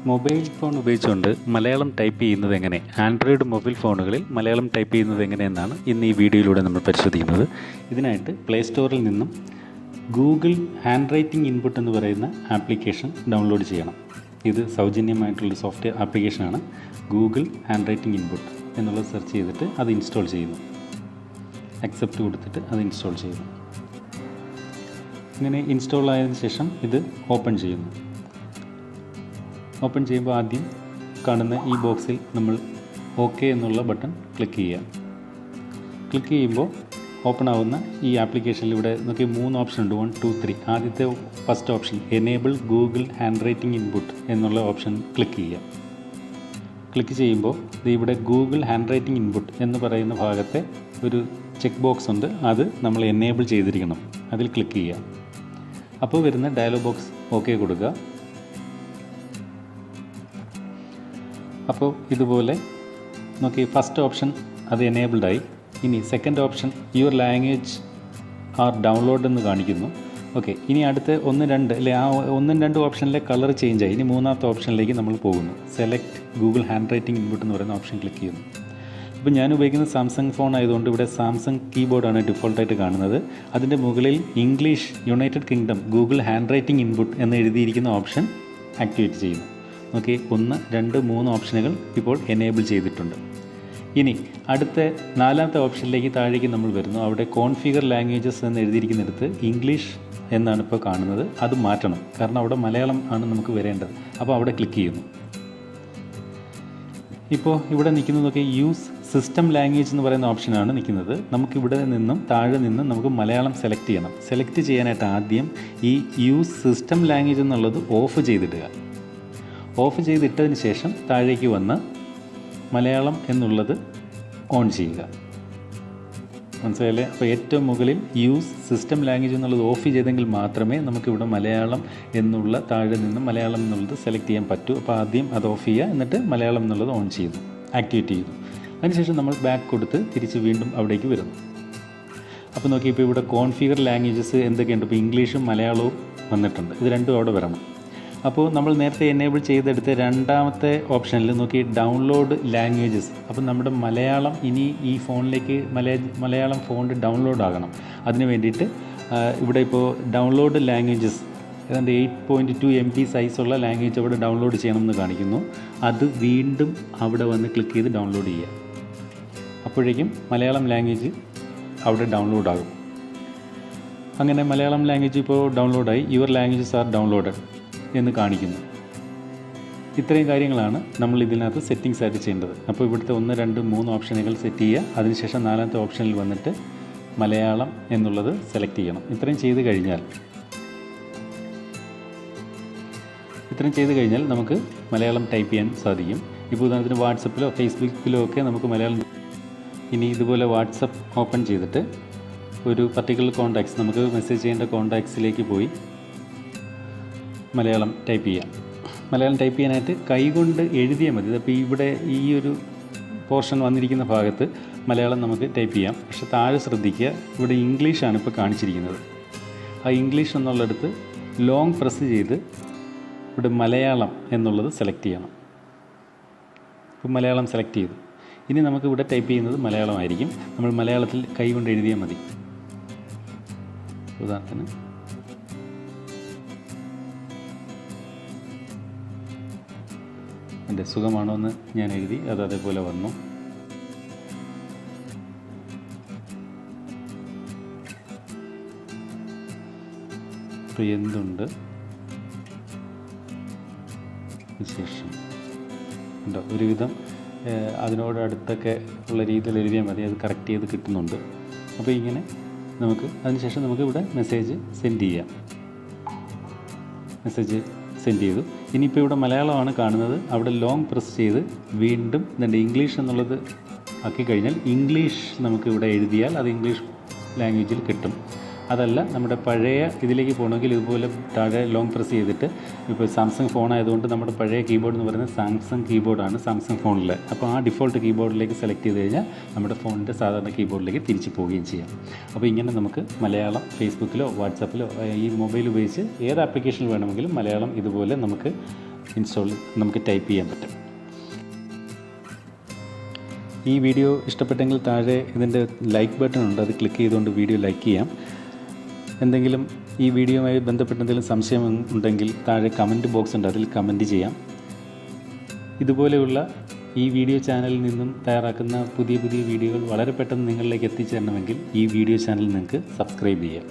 Mobile phone ഉപയോഗിച്ചുകൊണ്ട് Malayalam type ചെയ്യുന്നത് എങ്ങനെ, ആൻഡ്രോയിഡ് മൊബൈൽ ഫോണുകളിൽ മലയാളം ടൈപ്പ് ചെയ്യുന്നത് എങ്ങനെയെന്നാണ് ഇന്ന് ഈ വീഡിയോയിലൂടെ നമ്മൾ പരിശോധിക്കുന്നത്. ഇതിനായിട്ട് പ്ലേ സ്റ്റോറിൽ നിന്നും ഗൂഗിൾ ഹാൻഡ് റൈറ്റിംഗ് ഇൻപുട്ട് എന്ന് പറയുന്ന ആപ്ലിക്കേഷൻ ഡൗൺലോഡ് ചെയ്യണം. ഇത് സൗജന്യമായിട്ടുള്ള സോഫ്റ്റ്വെയർ ആപ്ലിക്കേഷനാണ്. ഗൂഗിൾ ഹാൻഡ് റൈറ്റിംഗ് ഇൻപുട്ട് എന്നുള്ളത് സെർച്ച് ചെയ്തിട്ട് അത് ഇൻസ്റ്റാൾ ചെയ്യുന്നു. അക്സെപ്റ്റ് കൊടുത്തിട്ട് അത് ഇൻസ്റ്റാൾ ചെയ്യുന്നു. ഇങ്ങനെ ഇൻസ്റ്റാൾ ആയതിനു ശേഷം ഇത് ഓപ്പൺ ചെയ്യുന്നു. ഓപ്പൺ ചെയ്യുമ്പോൾ ആദ്യം കാണുന്ന ഈ ബോക്സിൽ നമ്മൾ ഓക്കെ എന്നുള്ള ബട്ടൺ ക്ലിക്ക് ചെയ്യുക. ക്ലിക്ക് ചെയ്യുമ്പോൾ ഓപ്പൺ ആവുന്ന ഈ ആപ്ലിക്കേഷനിൽ ഇവിടെ നോക്കി 3 ഓപ്ഷൻ ഉണ്ട്. 1, 2, 3. ആദ്യത്തെ first option enable Google hand writing input എന്നുള്ള ഓപ്ഷൻ ക്ലിക്ക് ചെയ്യുക. ക്ലിക്ക് ചെയ്യുമ്പോൾ ഇവിടെ ഗൂഗിൾ ഹാൻഡ് റൈറ്റിംഗ് ഇൻപുട്ട് എന്ന് പറയുന്ന ഭാഗത്തെ ഒരു ചെക്ക് ബോക്സ് ഉണ്ട്. അത് നമ്മൾ എനേബിൾ ചെയ്തിരിക്കണം. അതിൽ ക്ലിക്ക് ചെയ്യുക. അപ്പോൾ വരുന്ന ഡയലോഗ് ബോക്സ് ഓക്കെ കൊടുക്കുക. അപ്പോൾ ഇതുപോലെ നോക്കി ഫസ്റ്റ് ഓപ്ഷൻ അത് എനേബിൾഡായി. ഇനി second option your language R download എന്ന് കാണിക്കുന്നു. ഓക്കെ, ഇനി അടുത്ത 1, 2 അല്ലെ ആ 1, 2 ഓപ്ഷനിലെ കളർ ചേഞ്ച് ആയി. ഇനി മൂന്നാമത്തെ ഓപ്ഷനിലേക്ക് നമ്മൾ പോകുന്നു. Select Google hand writing input എന്ന് പറയുന്ന ഓപ്ഷൻ ക്ലിക്ക് ചെയ്യുന്നു. ഇപ്പോൾ ഞാൻ ഉപയോഗിക്കുന്നത് സാംസങ് ഫോൺ ആയതുകൊണ്ട് ഇവിടെ സാംസങ് കീബോർഡാണ് ഡിഫോൾട്ടായിട്ട് കാണുന്നത്. അതിൻ്റെ മുകളിൽ English United kingdom Google hand writing input എന്ന് എഴുതിയിരിക്കുന്ന ഓപ്ഷൻ ആക്ടിവേറ്റ് ചെയ്യുന്നു. ഓക്കെ, 1, 2, 3 ഓപ്ഷനുകൾ ഇപ്പോൾ എനേബിൾ ചെയ്തിട്ടുണ്ട്. ഇനി അടുത്ത 4ാമത്തെ ഓപ്ഷനിലേക്ക് താഴേക്ക് നമ്മൾ വരുന്നു. അവിടെ കോൺഫിഗർ ലാംഗ്വേജസ് എന്ന് എഴുതിയിരിക്കുന്നിടത്ത് ഇംഗ്ലീഷ് എന്നാണ് ഇപ്പോൾ കാണുന്നത്. അത് മാറ്റണം, കാരണം അവിടെ മലയാളം ആണ് നമുക്ക് വരേണ്ടത്. അപ്പോൾ അവിടെ ക്ലിക്ക് ചെയ്യുന്നു. ഇപ്പോൾ ഇവിടെ നിൽക്കുന്നതൊക്കെ യൂസ് സിസ്റ്റം ലാംഗ്വേജ് എന്ന് പറയുന്ന ഓപ്ഷനാണ് നിൽക്കുന്നത്. നമുക്കിവിടെ നിന്നും താഴെ നിന്നും നമുക്ക് മലയാളം സെലക്ട് ചെയ്യണം. സെലക്ട് ചെയ്യാനായിട്ട് ആദ്യം ഈ യൂസ് സിസ്റ്റം ലാംഗ്വേജ് എന്നുള്ളത് ഓഫ് ചെയ്തിടുക. ഓഫ് ചെയ്തിട്ടതിന് ശേഷം താഴേക്ക് വന്ന് മലയാളം എന്നുള്ളത് ഓൺ ചെയ്യുക. മനസ്സിലായില്ലേ? അപ്പോൾ ഏറ്റവും മുകളിൽ യൂസ് സിസ്റ്റം ലാംഗ്വേജ് എന്നുള്ളത് ഓഫ് ചെയ്തെങ്കിൽ മാത്രമേ നമുക്കിവിടെ മലയാളം എന്നുള്ള താഴെ നിന്ന് മലയാളം എന്നുള്ളത് സെലക്ട് ചെയ്യാൻ പറ്റൂ. അപ്പോൾ ആദ്യം അത് ഓഫ് ചെയ്യുക, എന്നിട്ട് മലയാളം എന്നുള്ളത് ഓൺ ചെയ്യുന്നു, ആക്ടിവേറ്റ് ചെയ്യുന്നു. അതിനുശേഷം നമ്മൾ ബാക്ക് കൊടുത്ത് തിരിച്ച് വീണ്ടും അവിടേക്ക് വരുന്നു. അപ്പോൾ നോക്കി, ഇപ്പോൾ ഇവിടെ കോൺഫിഗർ ലാംഗ്വേജസ് എന്തൊക്കെയുണ്ട്? ഇപ്പോൾ ഇംഗ്ലീഷും മലയാളവും വന്നിട്ടുണ്ട്. ഇത് രണ്ടും അവിടെ വരണം. അപ്പോൾ നമ്മൾ നേരത്തെ എനേബിൾ ചെയ്തെടുത്ത 2ാമത്തെ ഓപ്ഷനിൽ നോക്കി ഡൗൺലോഡ് ലാംഗ്വേജസ്. അപ്പം നമ്മുടെ മലയാളം ഇനി ഈ ഫോണിലേക്ക് മലയാളം ഫോണിൽ ഡൗൺലോഡ് ആകണം. അതിന് വേണ്ടിയിട്ട് ഇവിടെ ഇപ്പോൾ ഡൗൺലോഡ് ലാംഗ്വേജസ് ഏതാണ്ട് 8.2 MB സൈസുള്ള ലാംഗ്വേജ് അവിടെ ഡൗൺലോഡ് ചെയ്യണമെന്ന് കാണിക്കുന്നു. അത് വീണ്ടും അവിടെ വന്ന് ക്ലിക്ക് ചെയ്ത് ഡൗൺലോഡ് ചെയ്യുക. അപ്പോഴേക്കും മലയാളം ലാംഗ്വേജ് അവിടെ ഡൗൺലോഡ് ആകും. അങ്ങനെ മലയാളം ലാംഗ്വേജ് ഇപ്പോൾ ഡൗൺലോഡായി. യുവർ ലാംഗ്വേജസ് ആർ ഡൗൺലോഡഡ് എന്ന് കാണിക്കുന്നു. ഇത്രയും കാര്യങ്ങളാണ് നമ്മൾ ഇതിനകത്ത് സെറ്റിങ്സ് ആയിട്ട് ചെയ്യേണ്ടത്. അപ്പോൾ ഇവിടുത്തെ 1, 2, 3 ഓപ്ഷനുകൾ സെറ്റ് ചെയ്യുക. അതിനുശേഷം 4ാമത്തെ ഓപ്ഷനിൽ വന്നിട്ട് മലയാളം എന്നുള്ളത് സെലക്ട് ചെയ്യണം. ഇത്രയും ചെയ്ത് കഴിഞ്ഞാൽ നമുക്ക് മലയാളം ടൈപ്പ് ചെയ്യാൻ സാധിക്കും. ഇപ്പോൾ ഉദാഹരണത്തിന് വാട്സപ്പിലോ ഫേസ്ബുക്കിലോ ഒക്കെ നമുക്ക് മലയാളം. ഇനി ഇതുപോലെ വാട്സപ്പ് ഓപ്പൺ ചെയ്തിട്ട് ഒരു പർട്ടിക്കുലർ കോൺടാക്ട്സ്, നമുക്ക് മെസ്സേജ് ചെയ്യേണ്ട കോൺടാക്ട്സിലേക്ക് പോയി മലയാളം ടൈപ്പ് ചെയ്യാം. മലയാളം ടൈപ്പ് ചെയ്യാനായിട്ട് കൈകൊണ്ട് എഴുതിയാൽ മതി. അപ്പോൾ ഇവിടെ ഈ ഒരു പോർഷൻ വന്നിരിക്കുന്ന ഭാഗത്ത് മലയാളം നമുക്ക് ടൈപ്പ് ചെയ്യാം. പക്ഷെ താഴെ ശ്രദ്ധിക്കുക, ഇവിടെ ഇംഗ്ലീഷാണ് ഇപ്പോൾ കാണിച്ചിരിക്കുന്നത്. ആ ഇംഗ്ലീഷ് എന്നുള്ളിടത്ത് ലോങ് പ്രസ് ചെയ്ത് ഇവിടെ മലയാളം എന്നുള്ളത് സെലക്ട് ചെയ്യണം. ഇപ്പോൾ മലയാളം സെലക്ട് ചെയ്തു. ഇനി നമുക്ക് ഇവിടെ ടൈപ്പ് ചെയ്യുന്നത് മലയാളമായിരിക്കും. നമ്മൾ മലയാളത്തിൽ കൈകൊണ്ട് എഴുതിയാൽ മതി. ഉദാഹരണത്തിന് എൻ്റെ സുഖമാണോ എന്ന് ഞാൻ എഴുതി, അത് അതേപോലെ വന്നു. ഇപ്പോൾ എന്തുണ്ട് വിശേഷം ഉണ്ടോ? ഒരുവിധം അതിനോട് അടുത്തൊക്കെ ഉള്ള രീതിയിൽ എഴുതിയാൽ മതി. അത് കറക്റ്റ് ചെയ്ത് കിട്ടുന്നുണ്ട്. അപ്പോൾ ഇങ്ങനെ അതിനുശേഷം നമുക്ക് ഇവിടെ മെസ്സേജ് സെൻഡ് ചെയ്യാം. മെസ്സേജ് സെൻഡ് ചെയ്തു. ഇനിയിപ്പോൾ ഇവിടെ മലയാളമാണ് കാണുന്നത്. അവിടെ ലോങ് പ്രസ് ചെയ്ത് വീണ്ടും ഇംഗ്ലീഷ് എന്നുള്ളത് ആക്കി കഴിഞ്ഞാൽ ഇംഗ്ലീഷ് നമുക്ക് ഇവിടെ എഴുതിയാൽ അത് ഇംഗ്ലീഷ് ലാംഗ്വേജിൽ കിട്ടും. അതല്ല നമ്മുടെ പഴയ ഇതിലേക്ക് പോകണമെങ്കിൽ ഇതുപോലെ താഴെ ലോങ് പ്രസ് ചെയ്തിട്ട്, ഇപ്പോൾ സാംസങ് ഫോൺ ആയതുകൊണ്ട് നമ്മുടെ പഴയ കീബോർഡ് എന്ന് പറയുന്നത് സാംസങ് കീബോർഡാണ് സാംസങ് ഫോണിൽ. അപ്പോൾ ആ ഡിഫോൾട്ട് കീബോർഡിലേക്ക് സെലക്ട് ചെയ്ത് കഴിഞ്ഞാൽ നമ്മുടെ ഫോണിൻ്റെ സാധാരണ കീബോർഡിലേക്ക് തിരിച്ച് പോവുകയും ചെയ്യാം. അപ്പോൾ ഇങ്ങനെ നമുക്ക് മലയാളം ഫേസ്ബുക്കിലോ വാട്സാപ്പിലോ ഈ മൊബൈൽ ഉപയോഗിച്ച് ഏത് ആപ്ലിക്കേഷനിൽ വേണമെങ്കിലും മലയാളം ഇതുപോലെ നമുക്ക് നമുക്ക് ടൈപ്പ് ചെയ്യാൻ പറ്റും. ഈ വീഡിയോ ഇഷ്ടപ്പെട്ടെങ്കിൽ താഴെ ഇതിൻ്റെ ലൈക്ക് ബട്ടൺ ഉണ്ട്, അത് ക്ലിക്ക് ചെയ്തുകൊണ്ട് വീഡിയോ ലൈക്ക് ചെയ്യാം. എന്തെങ്കിലും ഈ വീഡിയോയുമായി ബന്ധപ്പെട്ട എന്തെങ്കിലും സംശയം ഉണ്ടെങ്കിൽ താഴെ കമൻറ്റ് ബോക്സ് ഉണ്ട്, അതിൽ കമൻറ്റ് ചെയ്യാം. ഇതുപോലെയുള്ള ഈ വീഡിയോ ചാനലിൽ നിന്നും തയ്യാറാക്കുന്ന പുതിയ പുതിയ വീഡിയോകൾ വളരെ പെട്ടെന്ന് നിങ്ങളിലേക്ക് എത്തിച്ചേരണമെങ്കിൽ ഈ വീഡിയോ ചാനൽ നിങ്ങൾക്ക് സബ്സ്ക്രൈബ് ചെയ്യാം.